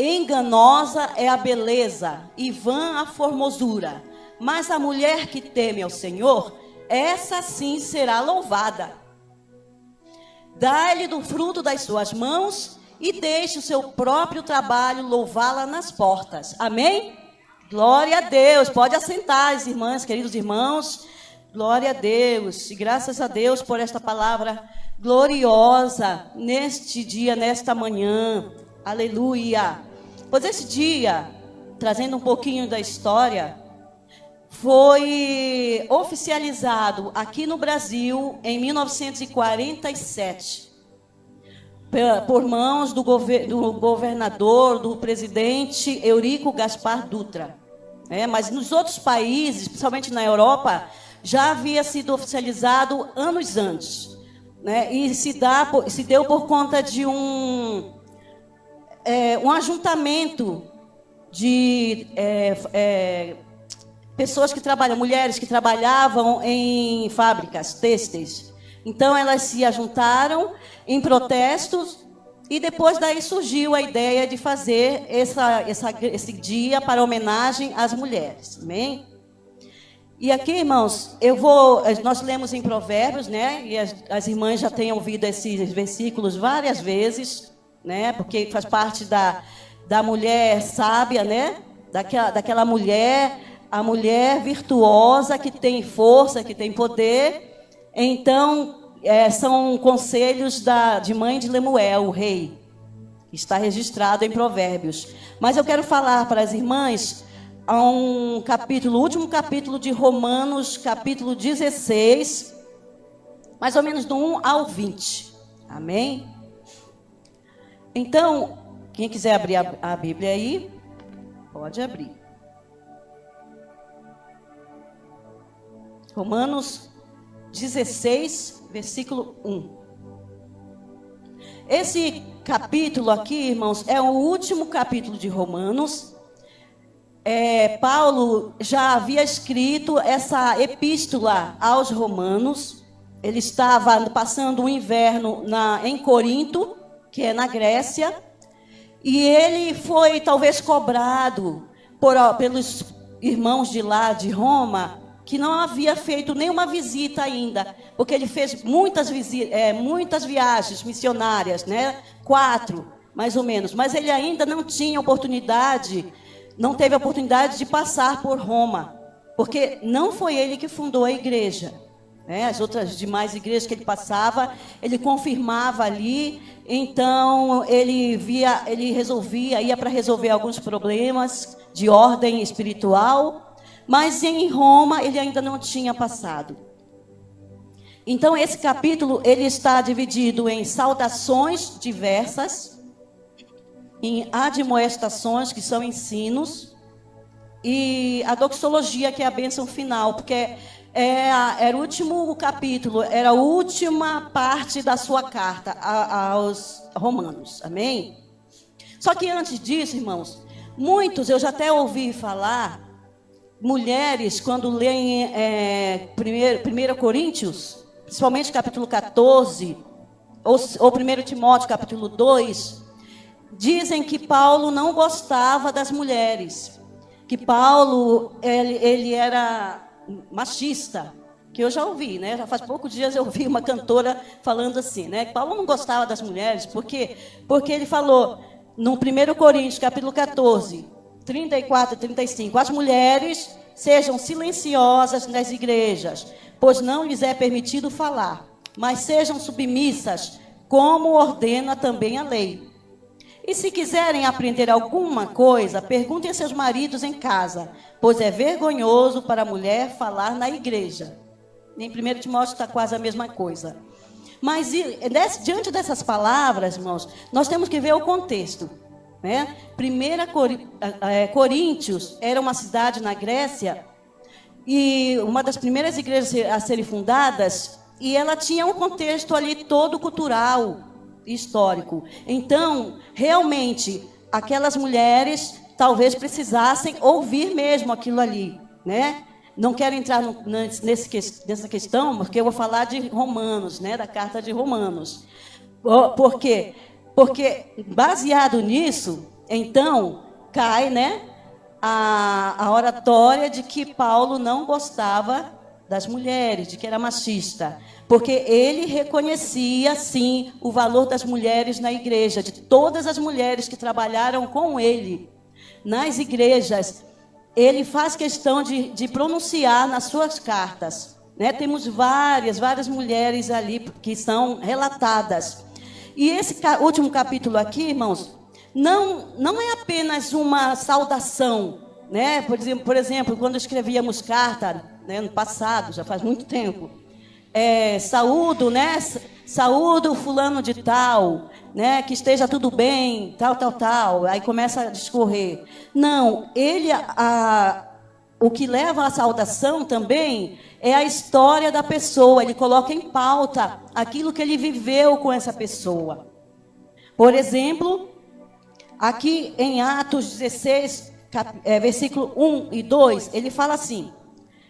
Enganosa é a beleza e vã a formosura, mas a mulher que teme ao Senhor, essa sim será louvada. Dá-lhe do fruto das suas mãos e deixe o seu próprio trabalho louvá-la nas portas. Amém? Glória a Deus. Pode assentar, as irmãs, queridos irmãos. Glória a Deus. E graças a Deus por esta palavra gloriosa neste dia, nesta manhã. Aleluia. Pois esse dia, trazendo um pouquinho da história, foi oficializado aqui no Brasil em 1947, por mãos do governador, do presidente Eurico Gaspar Dutra. Mas nos outros países, principalmente na Europa, já havia sido oficializado anos antes. E se deu por conta de um ajuntamento de pessoas que trabalham, mulheres que trabalhavam em fábricas têxteis. Então, elas se ajuntaram em protestos e depois daí surgiu a ideia de fazer esse dia para homenagem às mulheres. Amém? E aqui, irmãos, nós lemos em Provérbios, né? E as irmãs já têm ouvido esses versículos várias vezes, né? Porque faz parte da mulher sábia, né? Daquela mulher, a mulher virtuosa que tem força, que tem poder. Então, são conselhos de mãe de Lemuel, o rei. Está registrado em Provérbios. Mas eu quero falar para as irmãs o último capítulo de Romanos, capítulo 16, mais ou menos do 1 ao 20. Amém? Então, quem quiser abrir a Bíblia aí, pode abrir. Romanos 16, versículo 1. Esse capítulo aqui, irmãos, é o último capítulo de Romanos. Paulo já havia escrito essa epístola aos romanos. Ele estava passando o inverno em Corinto, que é na Grécia, e ele foi talvez cobrado pelos irmãos de lá, de Roma, que não havia feito nenhuma visita ainda, porque ele fez muitas viagens missionárias, né? 4, mais ou menos, mas ele ainda não teve a oportunidade de passar por Roma, porque não foi ele que fundou a igreja. As outras demais igrejas que ele passava, ele confirmava ali. Então ele ia para resolver alguns problemas de ordem espiritual, mas em Roma ele ainda não tinha passado. Então esse capítulo ele está dividido em saudações diversas, em admoestações, que são ensinos, e a doxologia, que é a bênção final, porque era o último capítulo, era a última parte da sua carta aos romanos. Amém? Só que antes disso, irmãos, muitos, eu já até ouvi falar, mulheres, quando leem 1 Coríntios, principalmente capítulo 14, ou 1 Timóteo, capítulo 2, dizem que Paulo não gostava das mulheres, que Paulo ele era machista, que eu já ouvi, né? Já faz poucos dias eu ouvi uma cantora falando assim, né? Que Paulo não gostava das mulheres, porque ele falou no 1 Coríntios, capítulo 14, 34 e 35, as mulheres sejam silenciosas nas igrejas, pois não lhes é permitido falar, mas sejam submissas, como ordena também a lei. E se quiserem aprender alguma coisa, perguntem a seus maridos em casa, pois é vergonhoso para a mulher falar na igreja. Em 1 Timóteo está quase a mesma coisa. Mas diante dessas palavras, irmãos, nós temos que ver o contexto. 1 Coríntios era uma cidade na Grécia, e uma das primeiras igrejas a serem fundadas, e ela tinha um contexto ali todo cultural, histórico. Então, realmente, aquelas mulheres talvez precisassem ouvir mesmo aquilo ali, né? Não quero entrar nessa questão, porque eu vou falar de Romanos, né? Da carta de Romanos. Por quê? Porque, baseado nisso, Então, cai, né, a oratória de que Paulo não gostava das mulheres, de que era machista, porque ele reconhecia, sim, o valor das mulheres na igreja, de todas as mulheres que trabalharam com ele nas igrejas. Ele faz questão de pronunciar nas suas cartas, né? Temos várias mulheres ali que são relatadas. E esse último capítulo aqui, irmãos, não é apenas uma saudação, né? Por exemplo, quando escrevíamos carta, né, no passado, já faz muito tempo, saúdo, né? Saúdo fulano de tal, né? Que esteja tudo bem, tal. Aí começa a discorrer. Não, o que leva à saudação também é a história da pessoa. Ele coloca em pauta aquilo que ele viveu com essa pessoa. Por exemplo, aqui em Atos 16, versículo 1 e 2, ele fala assim: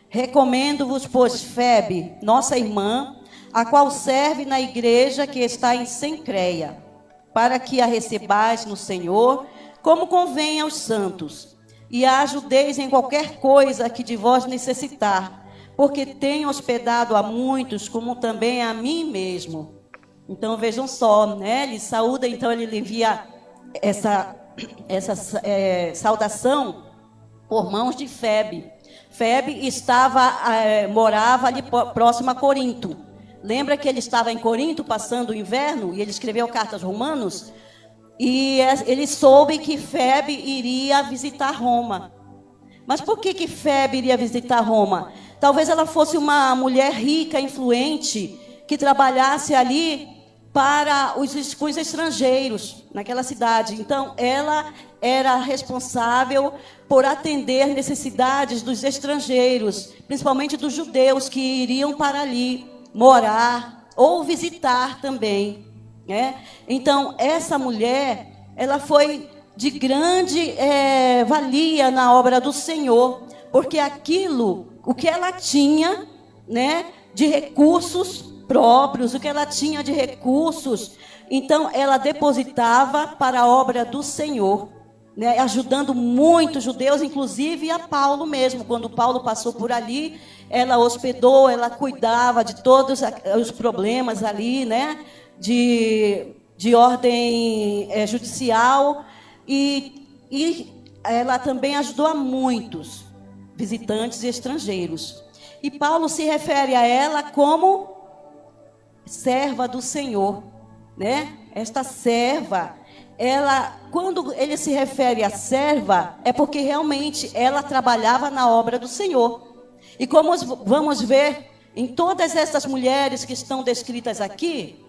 recomendo-vos, pois, Febe, nossa irmã, a qual serve na igreja que está em Cencreia, para que a recebais no Senhor, como convém aos santos, e a ajudeis em qualquer coisa que de vós necessitar, porque tenho hospedado a muitos, como também a mim mesmo. Então, vejam só, né? Ele saúda, então ele envia essa saudação por mãos de Febe. Febe morava ali próximo a Corinto. Lembra que ele estava em Corinto passando o inverno e ele escreveu cartas aos Romanos? E ele soube que Febe iria visitar Roma. Mas por que Febe iria visitar Roma? Talvez ela fosse uma mulher rica, influente, que trabalhasse ali para os estrangeiros naquela cidade. Então, ela era responsável por atender necessidades dos estrangeiros, principalmente dos judeus que iriam para ali morar ou visitar também, né? Então, essa mulher, ela foi de grande valia na obra do Senhor, porque o que ela tinha, né, de recursos próprios, o que ela tinha de recursos, então ela depositava para a obra do Senhor, né, ajudando muitos judeus, inclusive a Paulo mesmo. Quando Paulo passou por ali, ela hospedou, ela cuidava de todos os problemas ali, né, de ordem judicial, e ela também ajudou a muitos visitantes e estrangeiros. E Paulo se refere a ela como serva do Senhor, né? Esta serva, quando ele se refere a serva, é porque realmente ela trabalhava na obra do Senhor. E como vamos ver em todas essas mulheres que estão descritas aqui,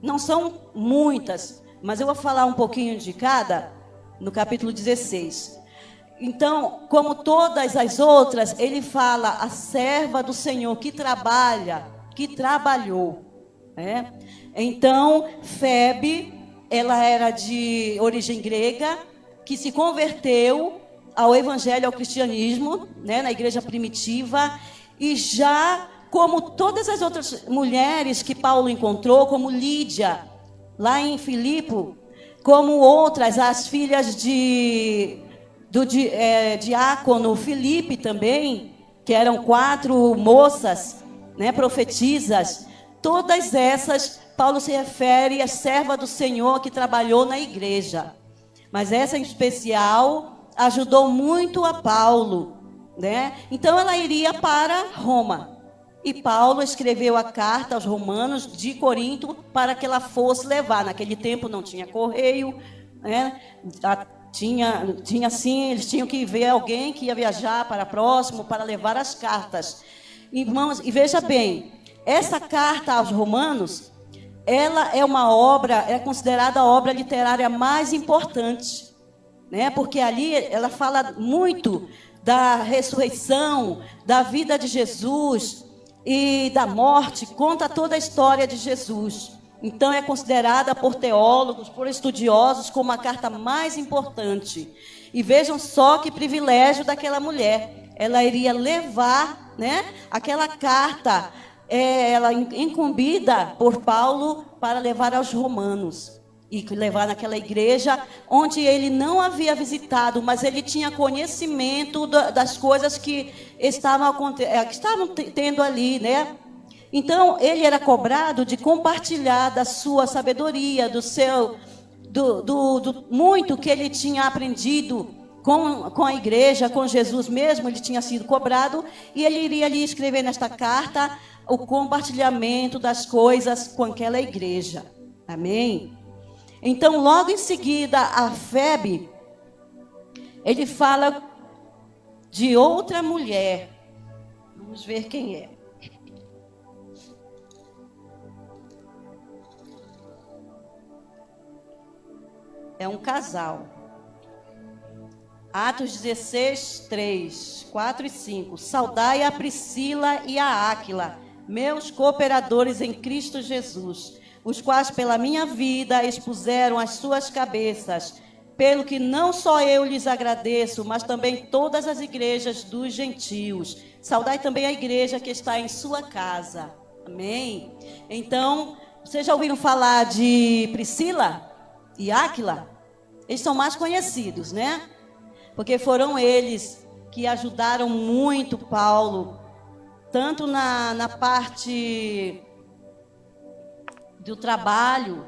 não são muitas, mas eu vou falar um pouquinho de cada no capítulo 16. Então, como todas as outras, ele fala a serva do Senhor que trabalhou. Então, Febe, ela era de origem grega, que se converteu ao evangelho, ao cristianismo, né, na igreja primitiva, e já como todas as outras mulheres que Paulo encontrou, como Lídia, lá em Filipe, como outras, as filhas do diácono Filipe também, que eram 4 moças, né, profetisas. Todas essas, Paulo se refere à serva do Senhor que trabalhou na igreja. Mas essa em especial ajudou muito a Paulo, né? Então ela iria para Roma. E Paulo escreveu a carta aos romanos de Corinto para que ela fosse levar. Naquele tempo não tinha correio, né? Tinha sim, eles tinham que ver alguém que ia viajar para próximo para levar as cartas. Irmãos, e veja bem, essa carta aos Romanos, ela é considerada a obra literária mais importante, né? Porque ali ela fala muito da ressurreição, da vida de Jesus e da morte, conta toda a história de Jesus. Então é considerada por teólogos, por estudiosos, como a carta mais importante. E vejam só que privilégio daquela mulher. Ela iria levar, né, aquela carta, ela incumbida por Paulo para levar aos romanos. e levar naquela igreja onde ele não havia visitado, mas ele tinha conhecimento das coisas que estavam tendo ali, né? Então, ele era cobrado de compartilhar da sua sabedoria, do muito que ele tinha aprendido com a igreja, com Jesus mesmo. Ele tinha sido cobrado e ele iria ali escrever nesta carta o compartilhamento das coisas com aquela igreja. Amém? Então, logo em seguida, a Febe, ele fala de outra mulher. Vamos ver quem é. É um casal. Atos 16, 3, 4 e 5. Saudai a Priscila e a Áquila, meus cooperadores em Cristo Jesus, os quais pela minha vida expuseram as suas cabeças, pelo que não só eu lhes agradeço, mas também todas as igrejas dos gentios. Saudai também a igreja que está em sua casa. Amém? Então, vocês já ouviram falar de Priscila e Áquila? Eles são mais conhecidos, né? Porque foram eles que ajudaram muito Paulo, tanto na parte do trabalho,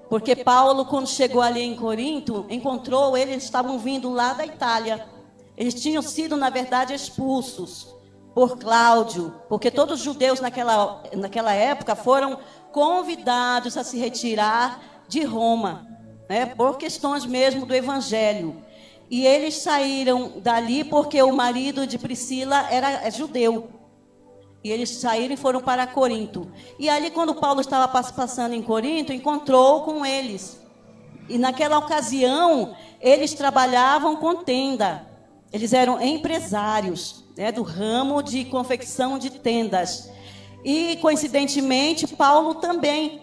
porque Paulo, quando chegou ali em Corinto, encontrou eles estavam vindo lá da Itália. Eles tinham sido, na verdade, expulsos por Cláudio, porque todos os judeus naquela época foram convidados a se retirar de Roma, né, por questões mesmo do evangelho. E eles saíram dali porque o marido de Priscila era judeu. E eles saíram e foram para Corinto. E ali, quando Paulo estava passando em Corinto, encontrou com eles. E naquela ocasião, eles trabalhavam com tenda. Eles eram empresários, né, do ramo de confecção de tendas. E, coincidentemente, Paulo também.